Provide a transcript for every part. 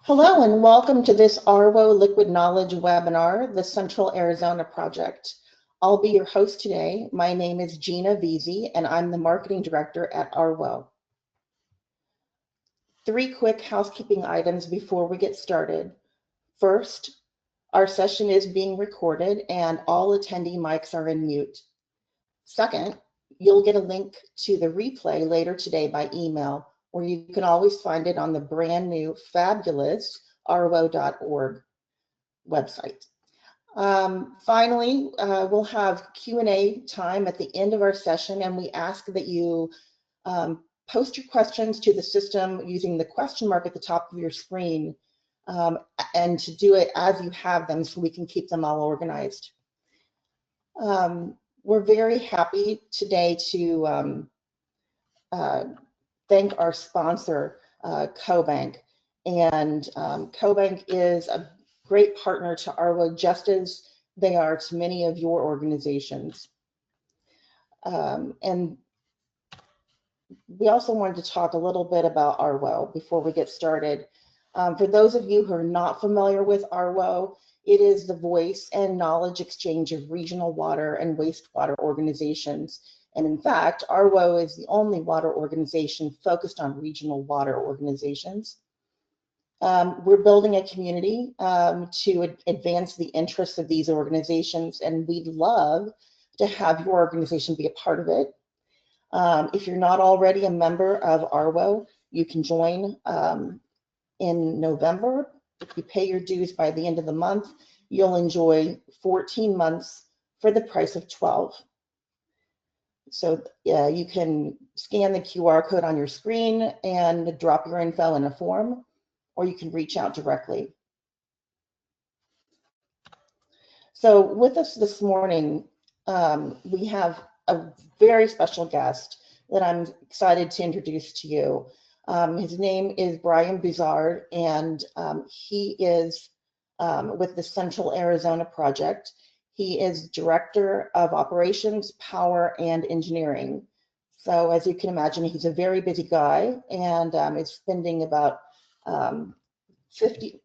Hello and welcome to this ARWO Liquid Knowledge webinar, the Central Arizona Project. I'll be your host today. My name is Gina Veazey and I'm the Marketing Director at ARWO. 3 quick housekeeping items before we get started. First, our session is being recorded and all attendee mics are in mute. Second, you'll get a link to the replay later today by email, or you can always find it on the brand new fabulous arwo.org website. Finally, we'll have Q&A time at the end of our session, and we ask that you post your questions to the system using the question mark at the top of your screen, and to do it as you have them so we can keep them all organized. We're very happy today to thank our sponsor, CoBank. And CoBank is a great partner to ARWO, just as they are to many of your organizations. And we also wanted to talk a little bit about ARWO before we get started. For those of you who are not familiar with ARWO, it is the voice and knowledge exchange of regional water and wastewater organizations. And in fact, ARWO is the only water organization focused on regional water organizations. We're building a community to advance the interests of these organizations, and we'd love to have your organization be a part of it. If you're not already a member of ARWO, you can join in November. If you pay your dues by the end of the month, you'll enjoy 14 months for the price of 12. So you can scan the QR code on your screen and drop your info in a form, or you can reach out directly. So with us this morning, we have a very special guest that I'm excited to introduce to you. His name is Brian Buzard, and he is with the Central Arizona Project. He is Director of Operations, Power, and Engineering. So as you can imagine, he's a very busy guy and is spending about 50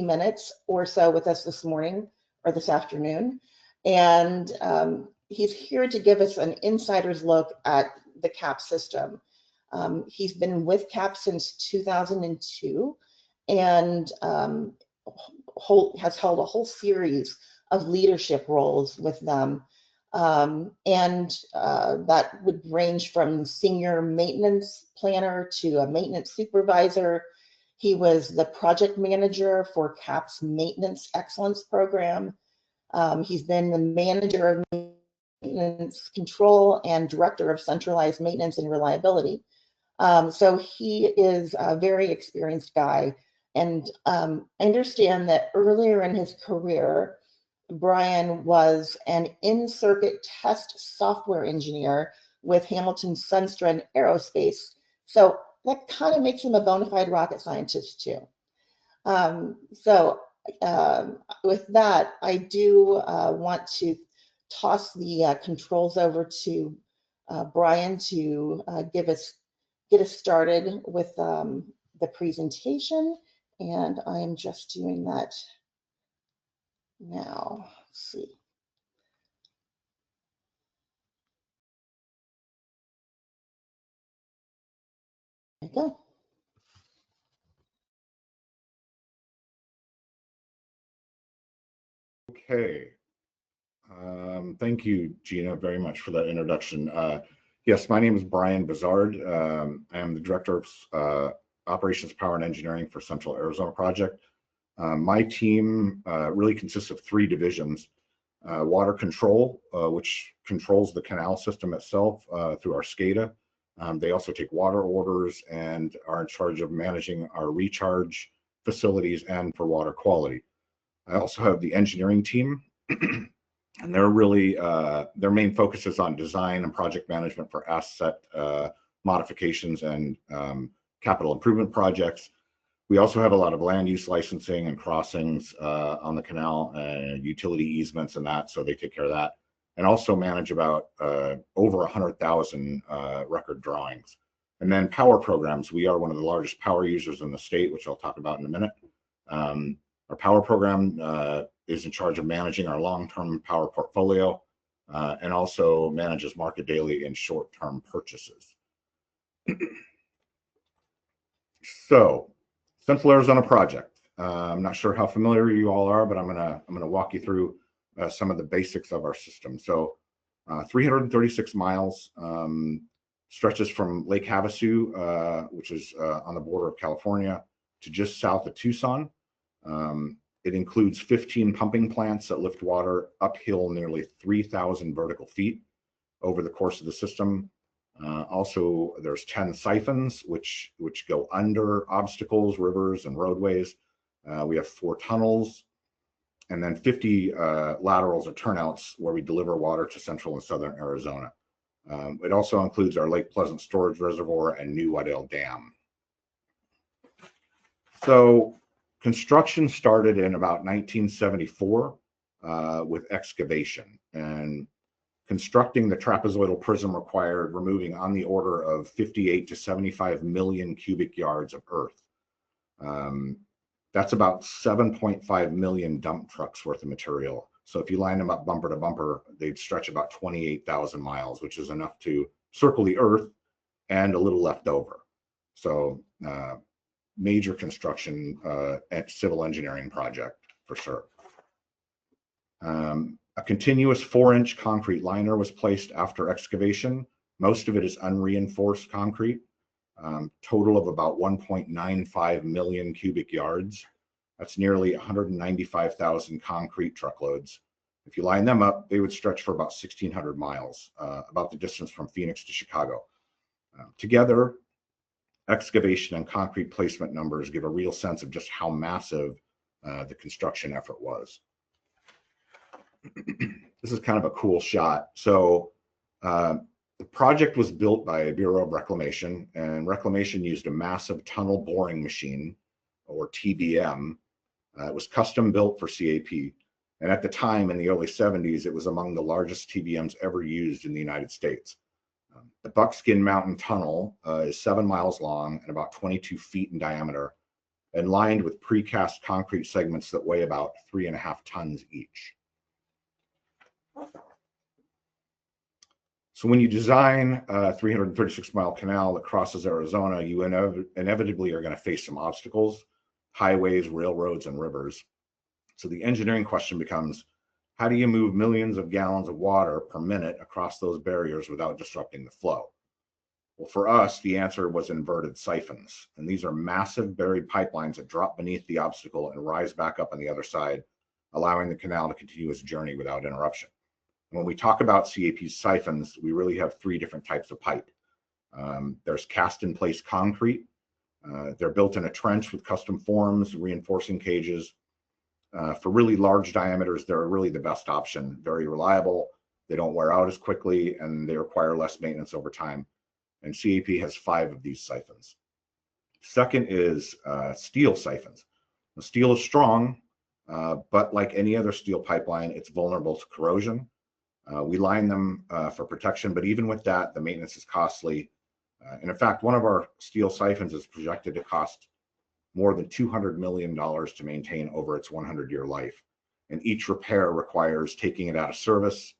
minutes or so with us this morning or this afternoon. And he's here to give us an insider's look at the CAP system. He's been with CAP since 2002 and has held a whole series of leadership roles with them. That would range from senior maintenance planner to a maintenance supervisor. He was the project manager for CAP's Maintenance Excellence Program. He's been the manager of maintenance control and director of centralized maintenance and reliability. So he is a very experienced guy. And I understand that earlier in his career, Brian was an in-circuit test software engineer with Hamilton Sundstrand Aerospace. So that kind of makes him a bona fide rocket scientist too. With that, I do want to toss the controls over to Brian to get us started with the presentation. And I'm just doing that now. Let's see. There you go. Okay. Thank you, Gina, very much for that introduction. Yes, my name is Brian Buzard. I am the Director of Operations, Power, and Engineering for Central Arizona Project. My team really consists of 3 divisions. Water control, which controls the canal system itself through our SCADA. They also take water orders and are in charge of managing our recharge facilities and for water quality. I also have the engineering team, and they're really, their main focus is on design and project management for asset modifications and capital improvement projects. We also have a lot of land use licensing and crossings on the canal, utility easements and that, so they take care of that. And also manage about over 100,000 record drawings. And then power programs. We are one of the largest power users in the state, which I'll talk about in a minute. Our power program is in charge of managing our long-term power portfolio and also manages market daily and short-term purchases. So, Central Arizona project. I'm not sure how familiar you all are, but I'm gonna walk you through some of the basics of our system. So, 336 miles stretches from Lake Havasu, which is on the border of California, to just south of Tucson. It includes 15 pumping plants that lift water uphill nearly 3,000 vertical feet over the course of the system. Also, there's 10 siphons, which go under obstacles, rivers, and roadways. We have 4 tunnels, and then 50 laterals or turnouts where we deliver water to central and southern Arizona. It also includes our Lake Pleasant Storage Reservoir and New Waddell Dam. So construction started in about 1974 with excavation, and constructing the trapezoidal prism required removing on the order of 58 to 75 million cubic yards of earth. That's about 7.5 million dump trucks worth of material. So if you line them up bumper to bumper, they'd stretch about 28,000 miles, which is enough to circle the earth and a little left over. So major construction and civil engineering project for sure. A continuous 4-inch concrete liner was placed after excavation. Most of it is unreinforced concrete, total of about 1.95 million cubic yards. That's nearly 195,000 concrete truckloads. If you line them up, they would stretch for about 1,600 miles, about the distance from Phoenix to Chicago. Together, excavation and concrete placement numbers give a real sense of just how massive the construction effort was. This is kind of a cool shot. So the project was built by Bureau of Reclamation, and Reclamation used a massive tunnel boring machine, or TBM. It was custom built for CAP. And at the time, in the early 70s, it was among the largest TBMs ever used in the United States. The Buckskin Mountain Tunnel is 7 miles long and about 22 feet in diameter, and lined with precast concrete segments that weigh about 3.5 tons each. So when you design a 336-mile canal that crosses Arizona, you inevitably are going to face some obstacles: highways, railroads, and rivers. So the engineering question becomes, how do you move millions of gallons of water per minute across those barriers without disrupting the flow? Well, for us, the answer was inverted siphons. And these are massive buried pipelines that drop beneath the obstacle and rise back up on the other side, allowing the canal to continue its journey without interruption. And when we talk about CAP's siphons, we really have 3 different types of pipe. There's cast-in-place concrete. They're built in a trench with custom forms, reinforcing cages. For really large diameters, they're really the best option. Very reliable, they don't wear out as quickly, and they require less maintenance over time. And CAP has 5 of these siphons. Second is steel siphons. The steel is strong, but like any other steel pipeline, it's vulnerable to corrosion. We line them for protection, but even with that, the maintenance is costly. And in fact, one of our steel siphons is projected to cost more than $200 million to maintain over its 100-year life. And each repair requires taking it out of service.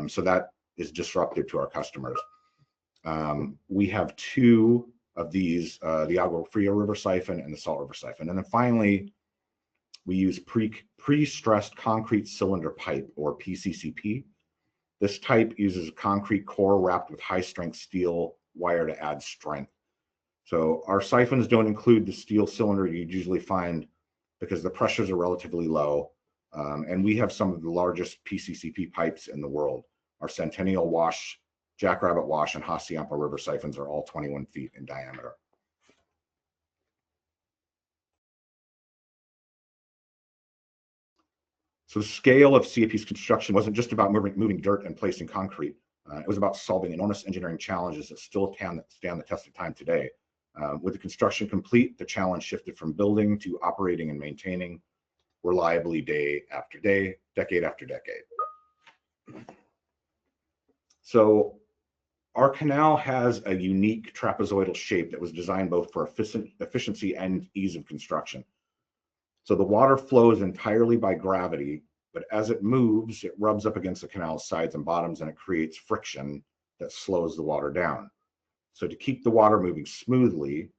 So that is disruptive to our customers. We have 2 of these, the Agua Fria River siphon and the Salt River siphon. And then finally, we use pre-stressed concrete cylinder pipe, or PCCP. This type uses a concrete core wrapped with high-strength steel wire to add strength. So our siphons don't include the steel cylinder you'd usually find because the pressures are relatively low. And we have some of the largest PCCP pipes in the world. Our Centennial Wash, Jackrabbit Wash, and Hassayampa River siphons are all 21 feet in diameter. So the scale of CAP's construction wasn't just about moving dirt and placing concrete. It was about solving enormous engineering challenges that still stand the test of time today. With the construction complete, the challenge shifted from building to operating and maintaining reliably day after day, decade after decade. So Our canal has a unique trapezoidal shape that was designed both for efficiency and ease of construction. So the water flows entirely by gravity, but as it moves, it rubs up against the canal's sides and bottoms, and it creates friction that slows the water down. So to keep the water moving smoothly,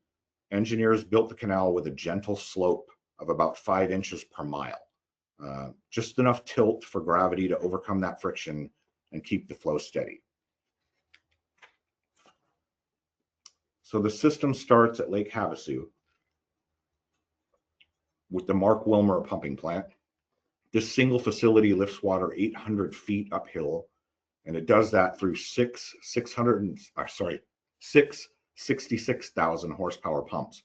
engineers built the canal with a gentle slope of about 5 inches per mile, just enough tilt for gravity to overcome that friction and keep the flow steady. So the system starts at Lake Havasu with the Mark Wilmer pumping plant. This single facility lifts water 800 feet uphill, and it does that through six 66,000 horsepower pumps.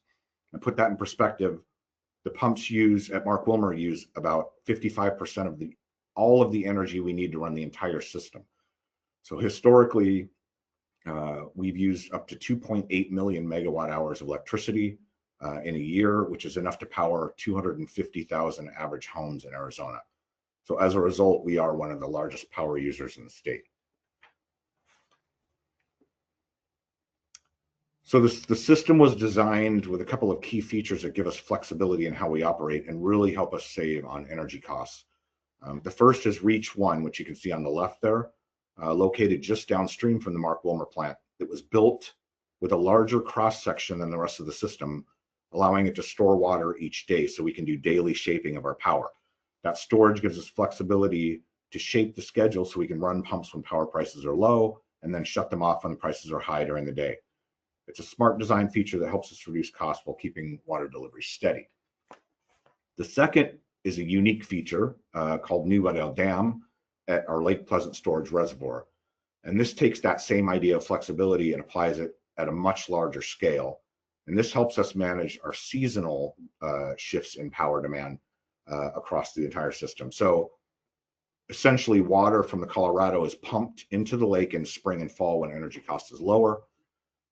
And put that in perspective, the pumps used at Mark Wilmer use about 55% of all of the energy we need to run the entire system. So historically, we've used up to 2.8 million megawatt hours of electricity in a year, which is enough to power 250,000 average homes in Arizona. So as a result, we are one of the largest power users in the state. So the system was designed with a couple of key features that give us flexibility in how we operate and really help us save on energy costs. The first is Reach 1, which you can see on the left there, located just downstream from the Mark Wilmer plant. It was built with a larger cross section than the rest of the system, allowing it to store water each day so we can do daily shaping of our power. That storage gives us flexibility to shape the schedule so we can run pumps when power prices are low and then shut them off when the prices are high during the day. It's a smart design feature that helps us reduce costs while keeping water delivery steady. The second is a unique feature called New Radial Dam at our Lake Pleasant storage reservoir. And this takes that same idea of flexibility and applies it at a much larger scale. And this helps us manage our seasonal shifts in power demand across the entire system. So essentially, water from the Colorado is pumped into the lake in spring and fall when energy cost is lower.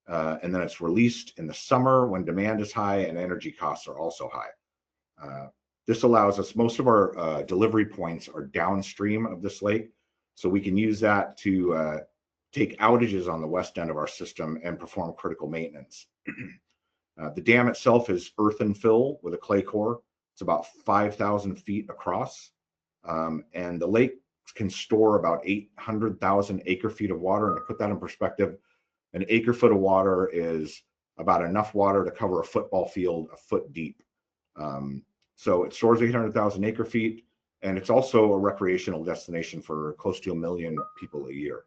And then it's released in the summer when demand is high and energy costs are also high. This allows us, most of our delivery points are downstream of this lake, so we can use that to take outages on the west end of our system and perform critical maintenance. The dam itself is earthen fill with a clay core. It's about 5,000 feet across, and the lake can store about 800,000 acre feet of water. And to put that in perspective, an acre foot of water is about enough water to cover a football field a foot deep. So it stores 800,000 acre feet, and it's also a recreational destination for close to 1 million people a year.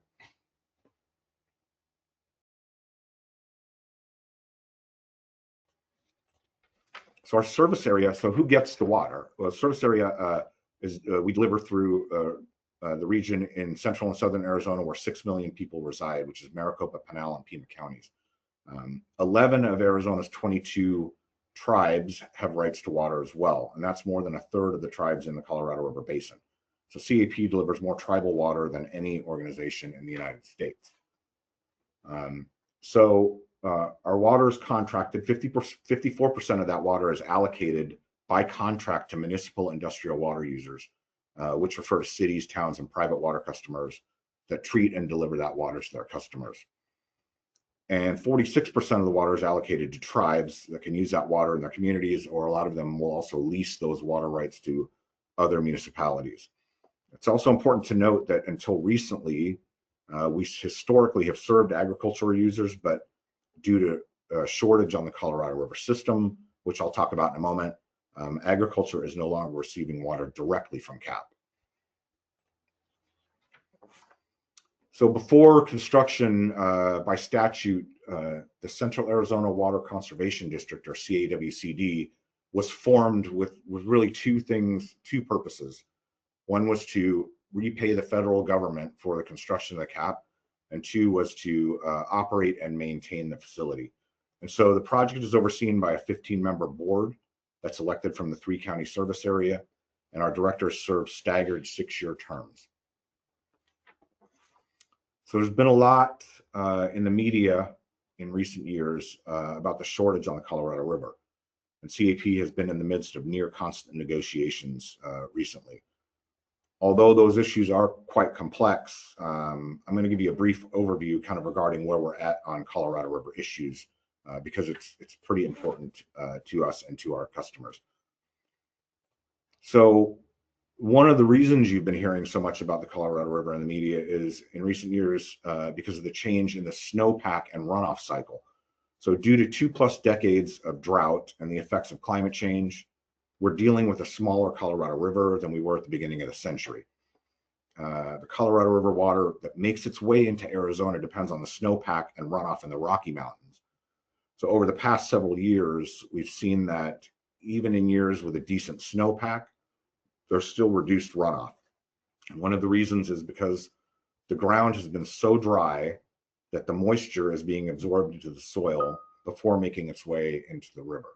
So our service area, so who gets the water? Well, service area is we deliver through the region in central and southern Arizona where 6 million people reside, which is Maricopa, Pinal, and Pima counties. 11 of Arizona's 22 tribes have rights to water as well, and that's more than a third of the tribes in the Colorado River Basin. So CAP delivers more tribal water than any organization in the United States. Our water is contracted. 54% of that water is allocated by contract to municipal industrial water users, which refer to cities, towns, and private water customers that treat and deliver that water to their customers. And 46% of the water is allocated to tribes that can use that water in their communities, or a lot of them will also lease those water rights to other municipalities. It's also important to note that until recently, we historically have served agricultural users, but due to a shortage on the Colorado River system, which I'll talk about in a moment, agriculture is no longer receiving water directly from CAP. So before construction, by statute, the Central Arizona Water Conservation District, or CAWCD, was formed with really two purposes. One was to repay the federal government for the construction of the CAP, and two was to operate and maintain the facility. And so the project is overseen by a 15-member board that's elected from the 3-county service area, and our directors serve staggered 6-year terms. So there's been a lot in the media in recent years about the shortage on the Colorado River, and CAP has been in the midst of near constant negotiations recently. Although those issues are quite complex, I'm going to give you a brief overview kind of regarding where we're at on Colorado River issues, because it's pretty important to us and to our customers. So one of the reasons you've been hearing so much about the Colorado River in the media is in recent years because of the change in the snowpack and runoff cycle. So due to 2+ decades of drought and the effects of climate change, we're dealing with a smaller Colorado River than we were at the beginning of the century. The Colorado River water that makes its way into Arizona depends on the snowpack and runoff in the Rocky Mountains. So over the past several years, we've seen that even in years with a decent snowpack, there's still reduced runoff. And one of the reasons is because the ground has been so dry that the moisture is being absorbed into the soil before making its way into the river.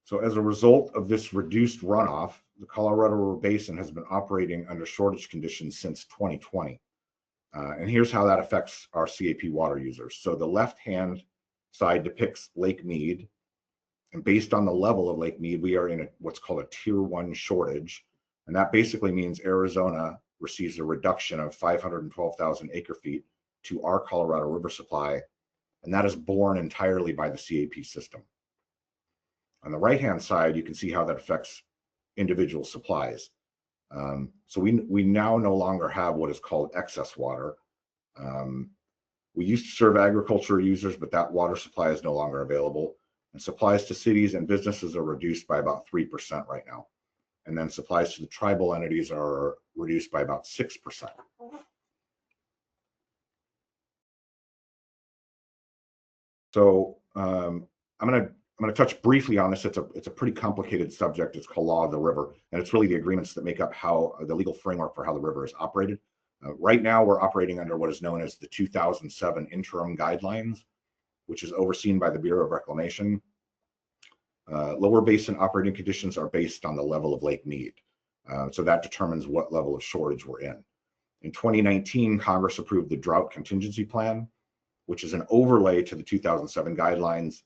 So as a result of this reduced runoff, the Colorado River Basin has been operating under shortage conditions since 2020. And here's how that affects our CAP water users. So the left-hand side depicts Lake Mead. And based on the level of Lake Mead, we are in what's called a Tier 1 shortage. And that basically means Arizona receives a reduction of 512,000 acre-feet to our Colorado River supply. And that is borne entirely by the CAP system. On the right-hand side, you can see how that affects individual supplies. So we now no longer have what is called excess water. We used to serve agriculture users, but that water supply is no longer available. And supplies to cities and businesses are reduced by about 3% right now. And then supplies to the tribal entities are reduced by about 6%. So I'm going to touch briefly on this. It's a pretty complicated subject. It's called Law of the River, and it's really the agreements that make up how the legal framework for how the river is operated. Right now, we're operating under what is known as the 2007 Interim Guidelines, which is overseen by the Bureau of Reclamation. Lower basin operating conditions are based on the level of Lake Mead. So that determines what level of shortage we're in. In 2019, Congress approved the Drought Contingency Plan, which is an overlay to the 2007 guidelines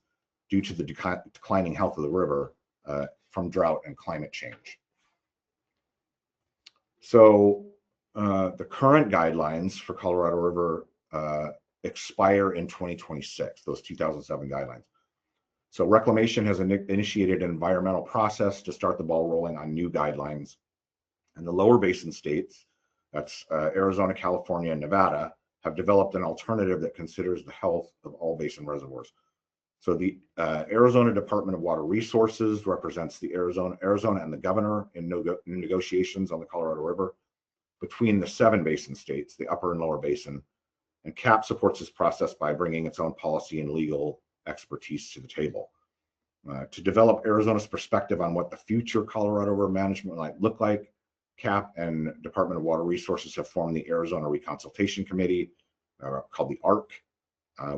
due to the declining health of the river from drought and climate change. So the current guidelines for Colorado River expire in 2026, those 2007 guidelines. So Reclamation has initiated an environmental process to start the ball rolling on new guidelines. And the lower basin states, that's Arizona, California, and Nevada, have developed an alternative that considers the health of all basin reservoirs. So the Arizona Department of Water Resources represents the Arizona and the governor in negotiations on the Colorado River between the 7 basin states, the upper and lower basin. And CAP supports this process by bringing its own policy and legal expertise to the table. To develop Arizona's perspective on what the future Colorado River management might look like, CAP and Department of Water Resources have formed the Arizona Reconsultation Committee, called the ARC,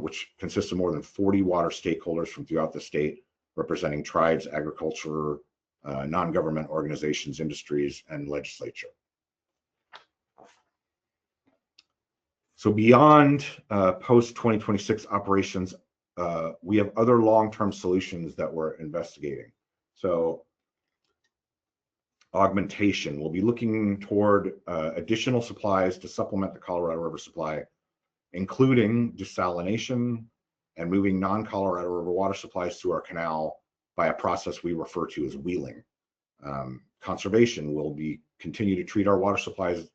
which consists of more than 40 water stakeholders from throughout the state, representing tribes, agriculture, non-government organizations, industries, and legislature. So beyond post-2026 operations, we have other long-term solutions that we're investigating. So augmentation, we'll be looking toward additional supplies to supplement the Colorado River supply, including desalination and moving non-Colorado River water supplies through our canal by a process we refer to as wheeling. Conservation will continue to treat our water supplies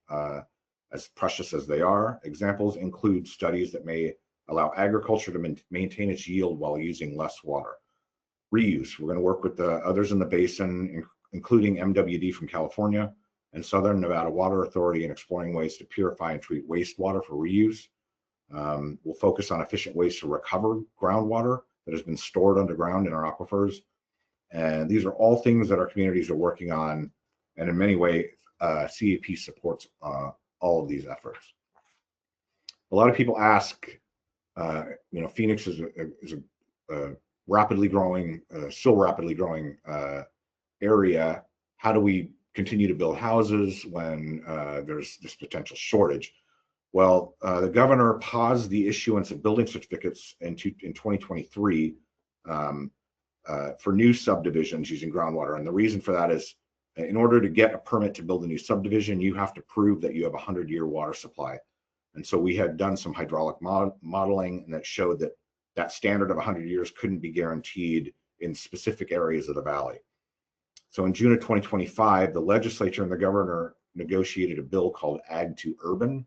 as precious as they are. Examples include studies that may allow agriculture to maintain its yield while using less water. Reuse, we're going to work with the others in the basin, including MWD from California and Southern Nevada Water Authority, in exploring ways to purify and treat wastewater for reuse. We'll focus on efficient ways to recover groundwater that has been stored underground in our aquifers. And these are all things that our communities are working on. And in many ways, CAP supports all of these efforts. A lot of people ask, Phoenix is a rapidly growing, still rapidly growing area. How do we continue to build houses when there's this potential shortage? Well, the governor paused the issuance of building certificates in 2023 for new subdivisions using groundwater. And the reason for that is In order to get a permit to build a new subdivision, you have to prove that you have a 100-year water supply. And so we had done some hydraulic modeling, and that showed that that standard of 100 years couldn't be guaranteed in specific areas of the valley. So in June of 2025, the legislature and the governor negotiated a bill called Ag to Urban,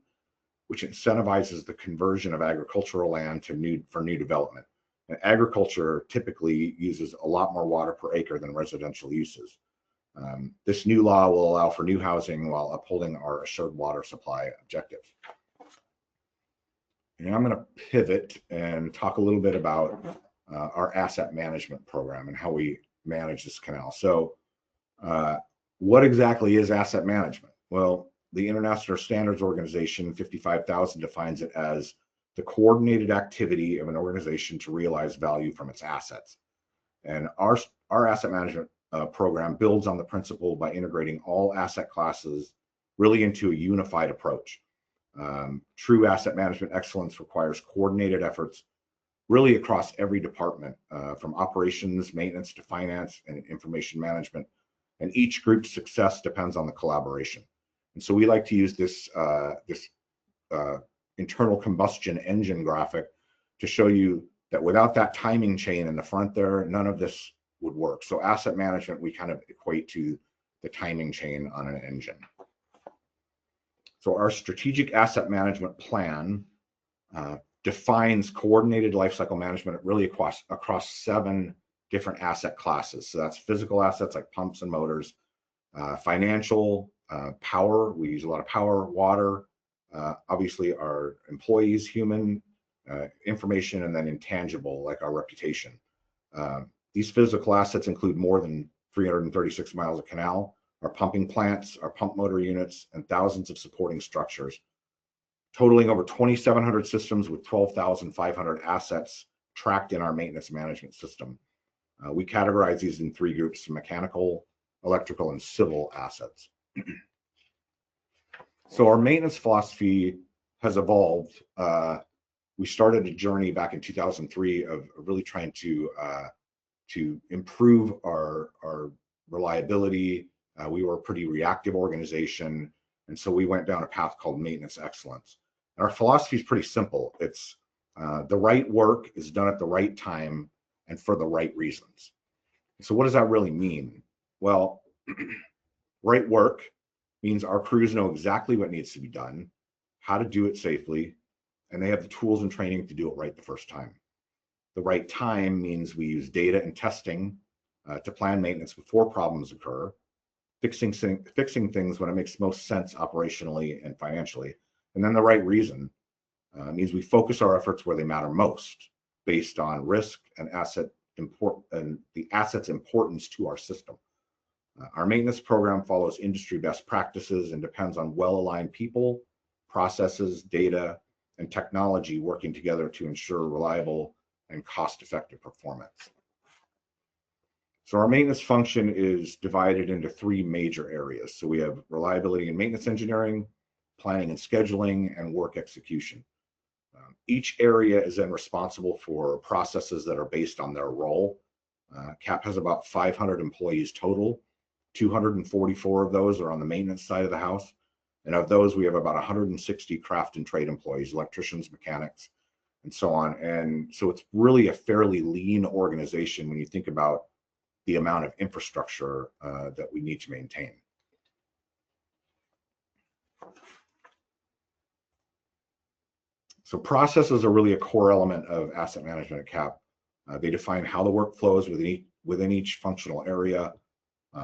which incentivizes the conversion of agricultural land for new development. And agriculture typically uses a lot more water per acre than residential uses. This new law will allow for new housing while upholding our assured water supply objectives. And I'm going to pivot and talk a little bit about our asset management program and how we manage this canal. So what exactly is asset management? Well, the International Standards Organization 55,000 defines it as the coordinated activity of an organization to realize value from its assets. And our asset management program builds on the principle by integrating all asset classes really into a unified approach. True asset management excellence requires coordinated efforts really across every department, from operations, maintenance to finance and information management. And each group's success depends on the collaboration. And so we like to use this internal combustion engine graphic to show you that without that timing chain in the front there, none of this would work. So asset management, we kind of equate to the timing chain on an engine. So our strategic asset management plan defines coordinated lifecycle management really across 7 different asset classes. So that's physical assets like pumps and motors, financial, power, we use a lot of power, water, obviously our employees, human, information, and then intangible like our reputation. These physical assets include more than 336 miles of canal, our pumping plants, our pump motor units, and thousands of supporting structures, totaling over 2,700 systems with 12,500 assets tracked in our maintenance management system. We categorize these in 3 groups: mechanical, electrical, and civil assets. So our maintenance philosophy has evolved. We started a journey back in 2003 of really trying to improve our reliability. We were a pretty reactive organization, and so we went down a path called maintenance excellence. And our philosophy is pretty simple. It's the right work is done at the right time and for the right reasons. So what does that really mean? Well, right work means our crews know exactly what needs to be done, how to do it safely, and they have the tools and training to do it right the first time. The right time means we use data and testing to plan maintenance before problems occur, fixing things when it makes most sense operationally and financially. And then the right reason means we focus our efforts where they matter most, based on risk and the asset's importance to our system. Our maintenance program follows industry best practices and depends on well-aligned people, processes, data, and technology working together to ensure reliable and cost-effective performance. So our maintenance function is divided into 3 major areas. So we have reliability and maintenance engineering, planning and scheduling, and work execution. Each area is then responsible for processes that are based on their role. CAP has about 500 employees total. 244 of those are on the maintenance side of the house. And of those, we have about 160 craft and trade employees, electricians, mechanics, and so on. And so it's really a fairly lean organization when you think about the amount of infrastructure that we need to maintain. So processes are really a core element of asset management at CAP. They define how the work flows within each functional area,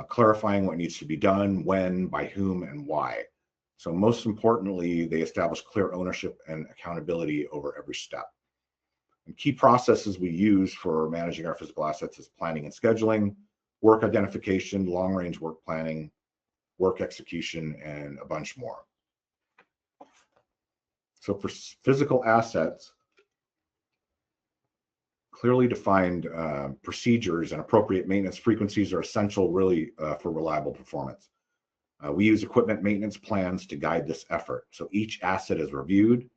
clarifying what needs to be done, when, by whom, and why. So most importantly, they establish clear ownership and accountability over every step. And key processes we use for managing our physical assets is planning and scheduling, work identification, long-range work planning, work execution, and a bunch more. So for physical assets, clearly defined procedures and appropriate maintenance frequencies are essential really for reliable performance. We use equipment maintenance plans to guide this effort. So each asset is reviewed,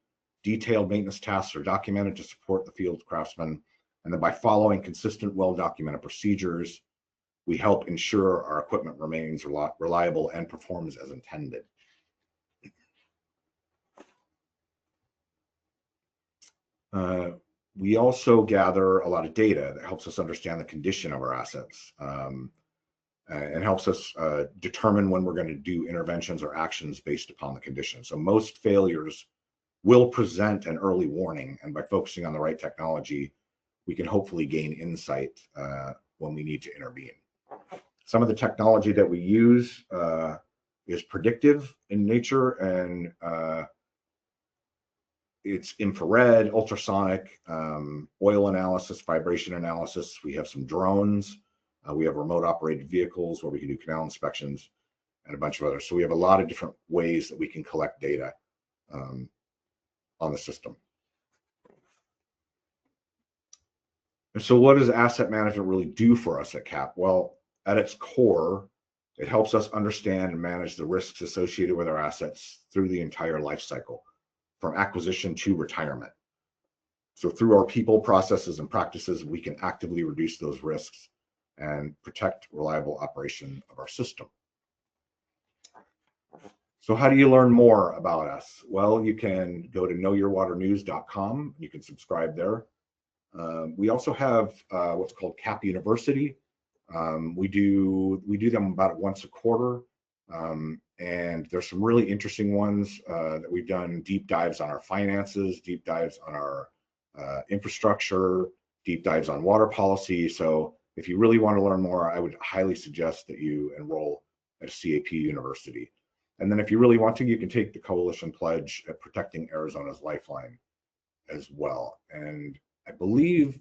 detailed maintenance tasks are documented to support the field craftsmen, and then by following consistent, well-documented procedures, we help ensure our equipment remains reliable and performs as intended. We also gather a lot of data that helps us understand the condition of our assets, and helps us determine when we're going to do interventions or actions based upon the condition. So most failures will present an early warning, and by focusing on the right technology, we can hopefully gain insight when we need to intervene. Some of the technology that we use is predictive in nature, and it's infrared, ultrasonic, oil analysis, vibration analysis. We have some drones. We have remote operated vehicles where we can do canal inspections and a bunch of others. So we have a lot of different ways that we can collect data on the system. And so what does asset management really do for us at CAP? Well, at its core, it helps us understand and manage the risks associated with our assets through the entire life cycle, from acquisition to retirement. So through our people, processes, and practices, we can actively reduce those risks and protect reliable operation of our system. So how do you learn more about us? Well, you can go to knowyourwaternews.com. You can subscribe there. We also have what's called CAP University. We do them about once a quarter. And there's some really interesting ones that we've done: deep dives on our finances, deep dives on our infrastructure, deep dives on water policy. So if you really want to learn more, I would highly suggest that you enroll at a CAP University. And then if you really want to, you can take the Coalition Pledge at Protecting Arizona's Lifeline as well. And I believe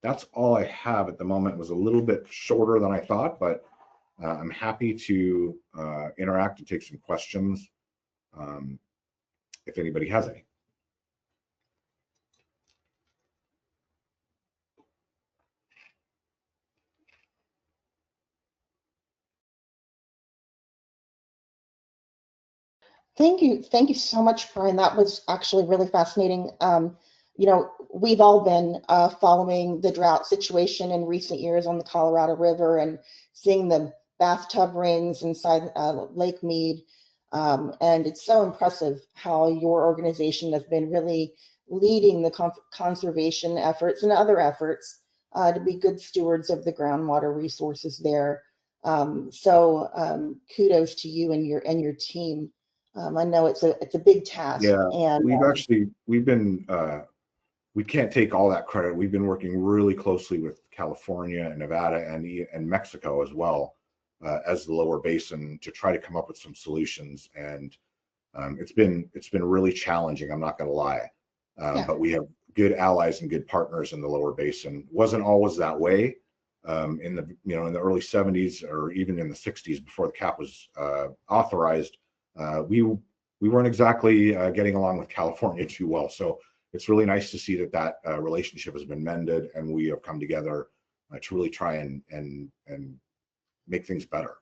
that's all I have at the moment. It was a little bit shorter than I thought, but I'm happy to interact and take some questions if anybody has any. Thank you so much, Brian. That was actually really fascinating. We've all been following the drought situation in recent years on the Colorado River and seeing the bathtub rings inside Lake Mead. And it's so impressive how your organization has been really leading the conservation efforts and other efforts to be good stewards of the groundwater resources there. Kudos to you and your team. I know it's a big task. Yeah, and we can't take all that credit. We've been working really closely with California and Nevada and Mexico as well as the lower basin to try to come up with some solutions. And it's been really challenging, I'm not going to lie. But we have good allies and good partners in the lower basin. Wasn't always that way in the early 70s or even in the 60s before the CAP was authorized. We weren't exactly getting along with California too well. So it's really nice to see that relationship has been mended, and we have come together to really try and make things better.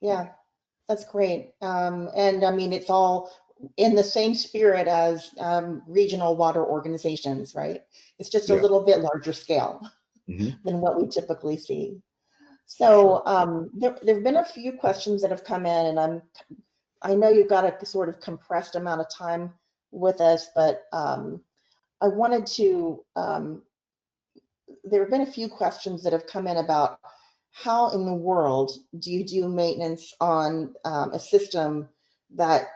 Yeah, that's great. And I mean, it's all in the same spirit as regional water organizations, right? It's just a little bit larger scale than what we typically see. So there've been a few questions that have come in, and I know you've got a sort of compressed amount of time with us, but I wanted to, there have been a few questions that have come in about how in the world do you do maintenance on a system that,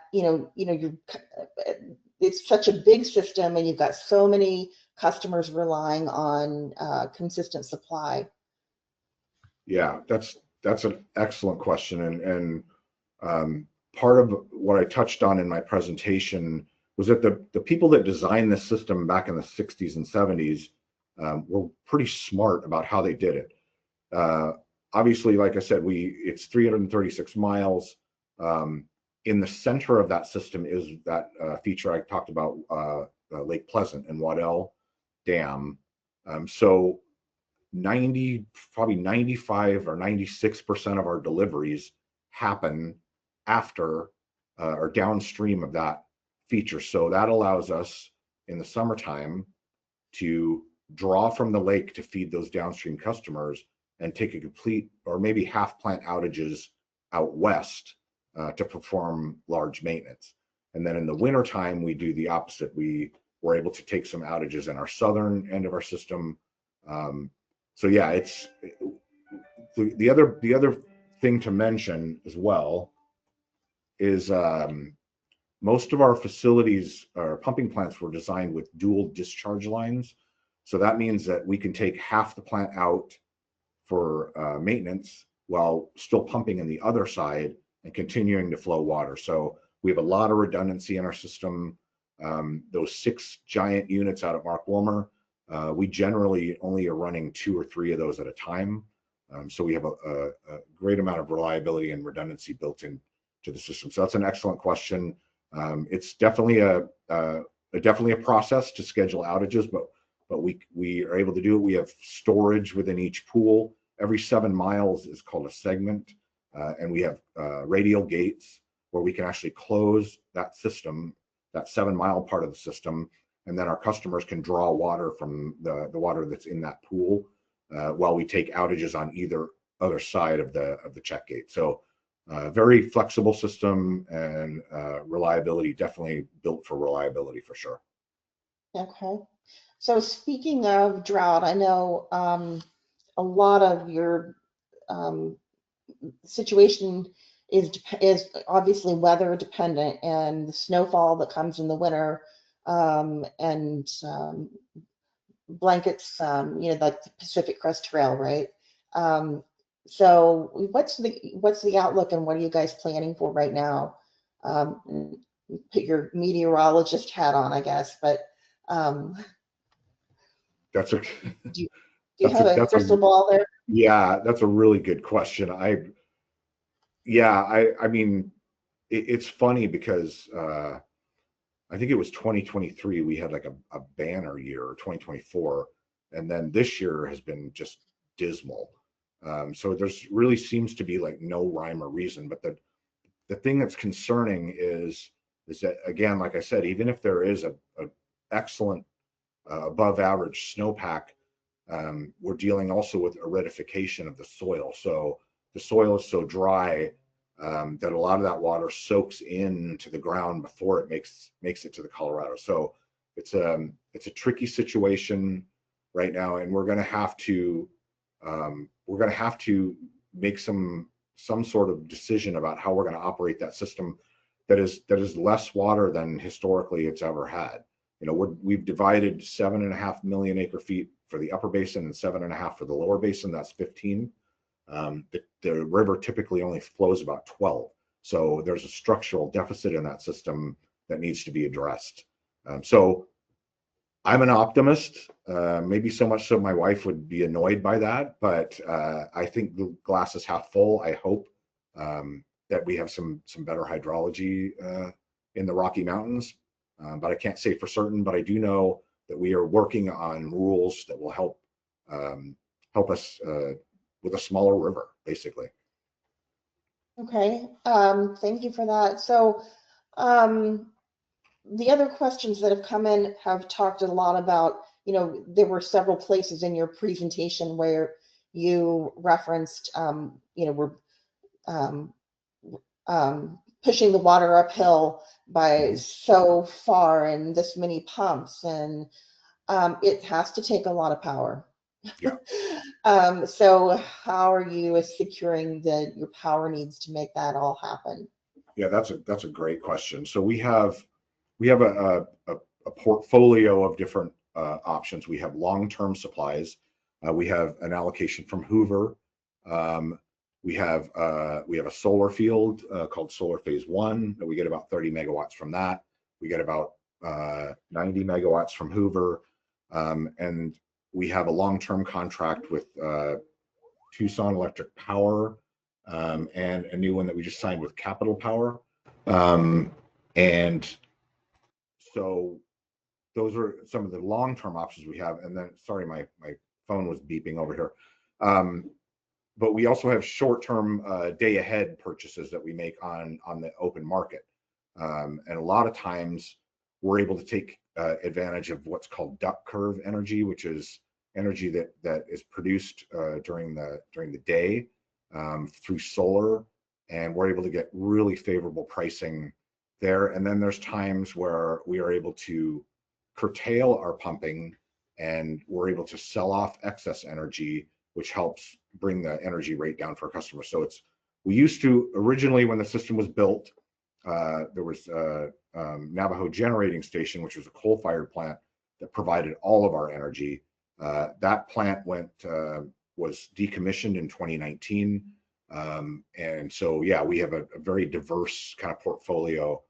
it's such a big system and you've got so many customers relying on consistent supply? Yeah, that's an excellent question. And part of what I touched on in my presentation was that the people that designed this system back in the 60s and 70s were pretty smart about how they did it. Obviously, like I said, it's 336 miles. In the center of that system is that feature I talked about, Lake Pleasant and Waddell Dam. So probably 95 or 96% of our deliveries happen after or downstream of that feature. So that allows us in the summertime to draw from the lake to feed those downstream customers and take a complete or maybe half plant outages out west to perform large maintenance. And then in the wintertime, we do the opposite. We're able to take some outages in our southern end of our system. So yeah, it's the other thing to mention as well is most of our facilities, our pumping plants, were designed with dual discharge lines. So that means that we can take half the plant out for maintenance while still pumping in the other side and continuing to flow water. So we have a lot of redundancy in our system. Those 6 giant units out at Mark Wilmer, we generally only are running 2 or 3 of those at a time. So we have a great amount of reliability and redundancy built into the system. So that's an excellent question. It's definitely a process to schedule outages, but we are able to do it. We have storage within each pool. Every 7 miles is called a segment, and we have radial gates where we can actually close that system, that 7-mile part of the system, and then our customers can draw water from the water that's in that pool while we take outages on either other side of the check gate. So very flexible system, and reliability, definitely built for reliability for sure. Okay. So speaking of drought, I know a lot of your situation is obviously weather dependent, and the snowfall that comes in the winter, and blankets, like the Pacific Crest Trail, right? So what's the outlook, and what are you guys planning for right now? Put your meteorologist hat on, I guess, but That's a do you have a crystal ball there? Yeah, that's a really good question. I mean, it's funny because I think it was 2023 we had like a banner year, or 2024, and then this year has been just dismal. So there's really seems to be like no rhyme or reason. But the thing that's concerning is that, again, like I said, even if there is a excellent above average snowpack, we're dealing also with aridification of the soil. So the soil is so dry that a lot of that water soaks into the ground before it makes it to the Colorado. So it's a tricky situation right now, and we're going to have to make some sort of decision about how we're going to operate that system that is less water than historically it's ever had. We've divided 7.5 million acre feet for the upper basin and 7.5 for the lower basin. That's 15. The river typically only flows about 12. So there's a structural deficit in that system that needs to be addressed. So I'm an optimist, maybe so much so my wife would be annoyed by that, but I think the glass is half full. I hope that we have some better hydrology in the Rocky Mountains, but I can't say for certain. But I do know that we are working on rules that will help us with a smaller river, basically. Okay, thank you for that. So the other questions that have come in have talked a lot about, there were several places in your presentation where you referenced, we're pushing the water uphill by so far and this many pumps, and it has to take a lot of power. Yeah. So how are you securing that your power needs to make that all happen? Yeah, that's a great question. So we have a portfolio of different options. We have long-term supplies. We have an allocation from Hoover. We have a solar field called Solar Phase 1 that we get about 30 megawatts from that. We get about 90 megawatts from Hoover, and we have a long-term contract with Tucson Electric Power, and a new one that we just signed with Capital Power. And so those are some of the long-term options we have. And then, sorry, my phone was beeping over here. But we also have short-term day-ahead purchases that we make on the open market. And a lot of times we're able to take advantage of what's called duck curve energy, which is energy that is produced during the day through solar, and we're able to get really favorable pricing there. And then there's times where we are able to curtail our pumping, and we're able to sell off excess energy, which helps bring the energy rate down for our customers. So we used to, originally when the system was built, there was Navajo Generating Station, which was a coal-fired plant that provided all of our energy. That plant was decommissioned in 2019. And so, yeah, we have a very diverse kind of portfolio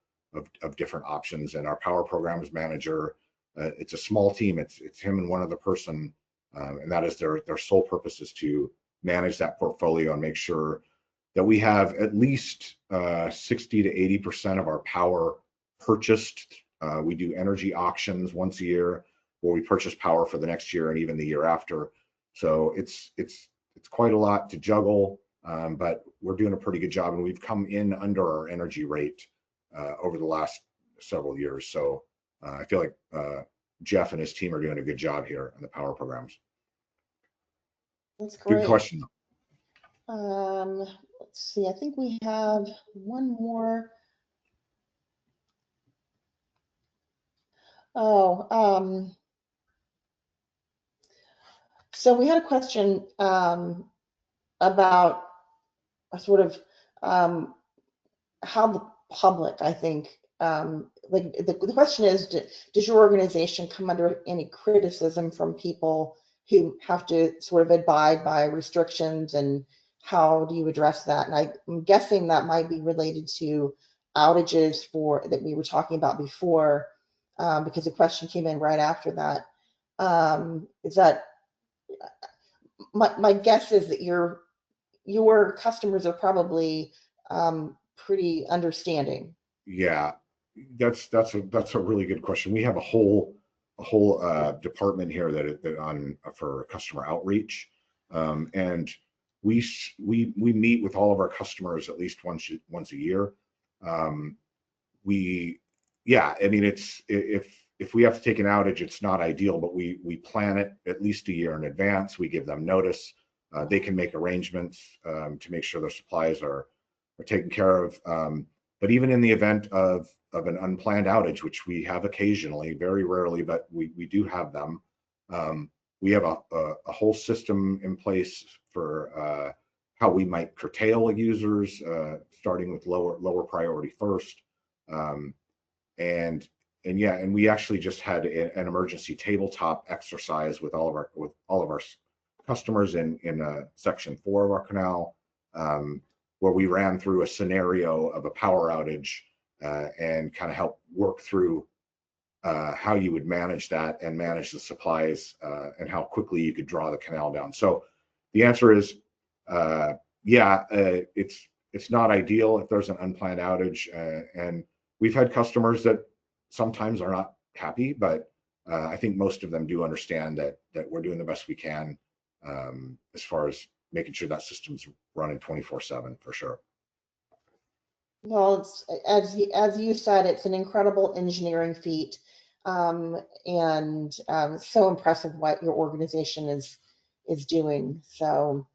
of different options. And our power programs manager, it's a small team. It's him and one other person, and that is their sole purpose is to manage that portfolio and make sure that we have at least 60 to 80% of our power purchased. We do energy auctions once a year where we purchase power for the next year and even the year after. So it's quite a lot to juggle, but we're doing a pretty good job, and we've come in under our energy rate over the last several years. So I feel like Jeff and his team are doing a good job here on the power programs. That's great. Good question. Let's see, I think we have one more. Oh, so we had a question about sort of how the public, I think, like the question is, does your organization come under any criticism from people who have to sort of abide by restrictions, and how do you address that? And I'm guessing that might be related to outages that we were talking about before, because the question came in right after that. Is that my guess is that your customers are probably pretty understanding. Yeah, that's a really good question. We have a whole department here that on for customer outreach, and we meet with all of our customers at least once a year. Yeah, I mean, if we have to take an outage, it's not ideal, but we plan it at least a year in advance. We give them notice. They can make arrangements to make sure their supplies are taken care of. But even in the event of an unplanned outage, which we have occasionally, very rarely, but we do have them, we have a whole system in place for how we might curtail users, starting with lower priority first. And we actually just had an emergency tabletop exercise with all of our customers in section 4 of our canal, where we ran through a scenario of a power outage and kind of help work through how you would manage that and manage the supplies and how quickly you could draw the canal down. So the answer is, yeah, it's not ideal if there's an unplanned outage, and we've had customers that sometimes are not happy, but I think most of them do understand that we're doing the best we can as far as making sure that system's running 24/7 for sure. Well, it's, as you said, it's an incredible engineering feat, and so impressive what your organization is doing. So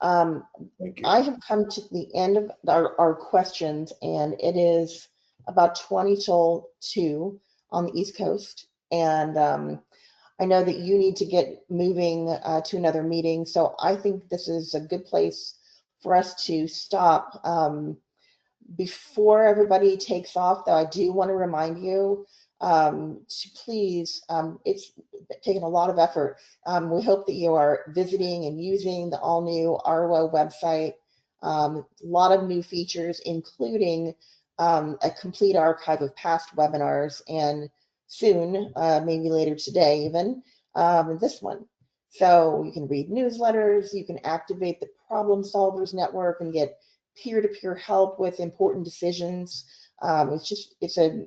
I have come to the end of our questions, and it is about 20 till 2 on the East Coast, and I know that you need to get moving to another meeting, so I think this is a good place for us to stop. Before everybody takes off, though, I do want to remind you to please, it's taken a lot of effort. We hope that you are visiting and using the all-new ARWO website. A lot of new features, including a complete archive of past webinars, and soon, maybe later today even, this one. So you can read newsletters, you can activate the Problem Solvers Network and get peer-to-peer help with important decisions. It's a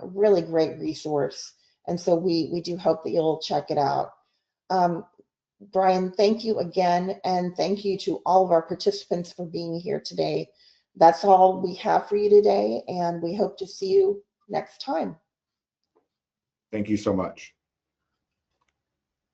really great resource. And so we do hope that you'll check it out. Brian, thank you again. And thank you to all of our participants for being here today. That's all we have for you today, and we hope to see you next time. Thank you so much.